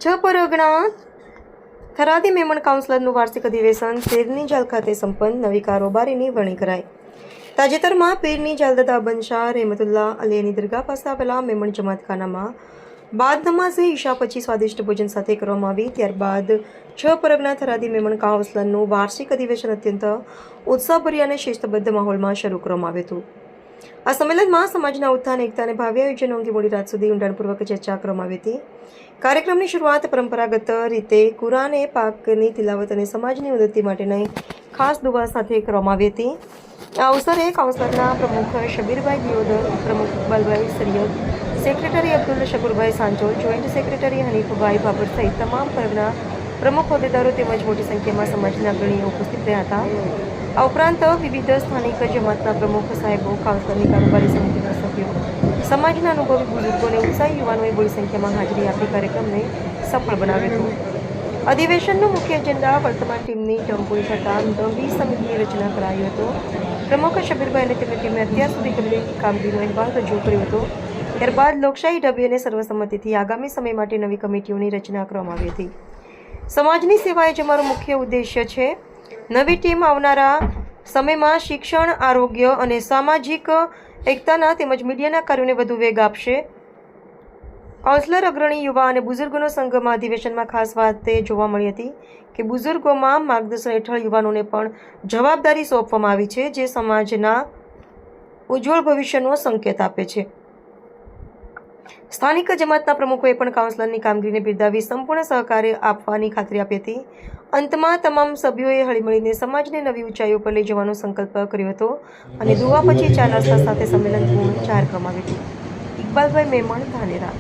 પરગણા થરાદી મેમણ કાઉન્સિલરનું વાર્ષિક અધિવેશન પીરની જાલ ખાતે સંપન્ન. નવી કારોબારીની વરણી કરાઈ. તાજેતરમાં પીરની જાલ દાદા બંશાહ રહેમતુલ્લાહ અલેહની દરગાહ પાસે આવેલા મેમણ જમાતખાનામાં બાદ નમાઝે ઈશા પછી સ્વાદિષ્ટ ભોજન સાથે કરવામાં આવી. ત્યારબાદ પરગણા થરાદી મેમણ કાઉન્સિલરનું વાર્ષિક અધિવેશન અત્યંત ઉત્સાહભર્યા અને શિસ્તબદ્ધ માહોલમાં શરૂ કરવામાં આવ્યું હતું. આ સંમેલનમાં સમાજના ઉત્થાન, એકતા અને ભાવિ આયોજનો અંગે મોડી રાત સુધી ઊંડાણપૂર્વક ચર્ચા કરવામાં આવી હતી. કાર્યક્રમની શરૂઆત પરંપરાગત રીતે કુરાન એ પાકની તિલાવત અને સમાજની ઉન્નતિ માટેની ખાસ દુઆ સાથે કરવામાં આવી હતી. આ અવસરે કાઉન્સિલરના પ્રમુખ શબીરભાઈ દિયોદર, પ્રમુખ ઇકબાલભાઈ સૈયદ, સેક્રેટરી અબ્દુલ શકુરભાઈ સાંચોલ, જોઈન્ટ સેક્રેટરી હનીફભાઈ બાબર સહિત તમામ પરગણા પ્રમુખ હોદ્દેદારો તેમજ મોટી સંખ્યામાં સમાજના અગ્રણીઓ ઉપસ્થિત રહ્યા હતા. આ ઉપરાંત વિવિધ સ્થાનિક જમાતના પ્રમુખ સાહેબો, કાઉન્સિલરની કારોબારી સમિતિના સભ્યો, સમાજના અનુભવી બુઝુર્ગો અને ઉત્સાહી યુવાનોએ મોટી સંખ્યામાં હાજરી આપી કાર્યક્રમને સફળ બનાવ્યો હતો. અધિવેશનનો મુખ્ય એજન્ડા વર્તમાન ટીમની ટર્મ પૂરી થતાં નવી સમિતિની રચના કરાયો હતો. પ્રમુખ શબીરભાઈ અને તેમની ટીમે અત્યાર સુધી કરેલી કામગીરીનો અહેવાલ રજૂ કર્યો હતો. ત્યારબાદ લોકશાહી ઢબે અને સર્વસંમતિથી આગામી સમય માટે નવી કમિટીઓની રચના કરવામાં આવી હતી. સમાજની સેવા એ જ અમારો મુખ્ય ઉદ્દેશ્ય છે. નવી ટીમ આવનારા સમયમાં શિક્ષણ, આરોગ્ય અને સામાજિક એકતાના તેમજ મીડિયાના કાર્યોને વધુ વેગ આપશે. કાઉન્સિલર અગ્રણી યુવા અને બુઝુર્ગોનો સંઘમાં અધિવેશનમાં ખાસ વાત એ જોવા મળી હતી કે બુઝુર્ગોમાં માર્ગદર્શન હેઠળ યુવાનોને પણ જવાબદારી સોંપવામાં આવી છે, જે સમાજના ઉજ્જવળ ભવિષ્યનો સંકેત આપે છે. સ્થાનિક જમાતના પ્રમુખોએ પણ કાઉન્સિલરની કામગીરીને બિરદાવી સંપૂર્ણ સહકાર આપવાની ખાતરી આપી હતી. અંતમાં તમામ સભ્યોએ હળીમળીને સમાજને નવી ઊંચાઈઓ પર લઈ જવાનો સંકલ્પ કર્યો હતો અને દુઆ પછી ચા નાસ્તા સાથે સંમેલન પૂર્ણ જાહેર કરવામાં આવ્યું હતું. ઇકબાલભાઈ મેમણ, ધાનેરા.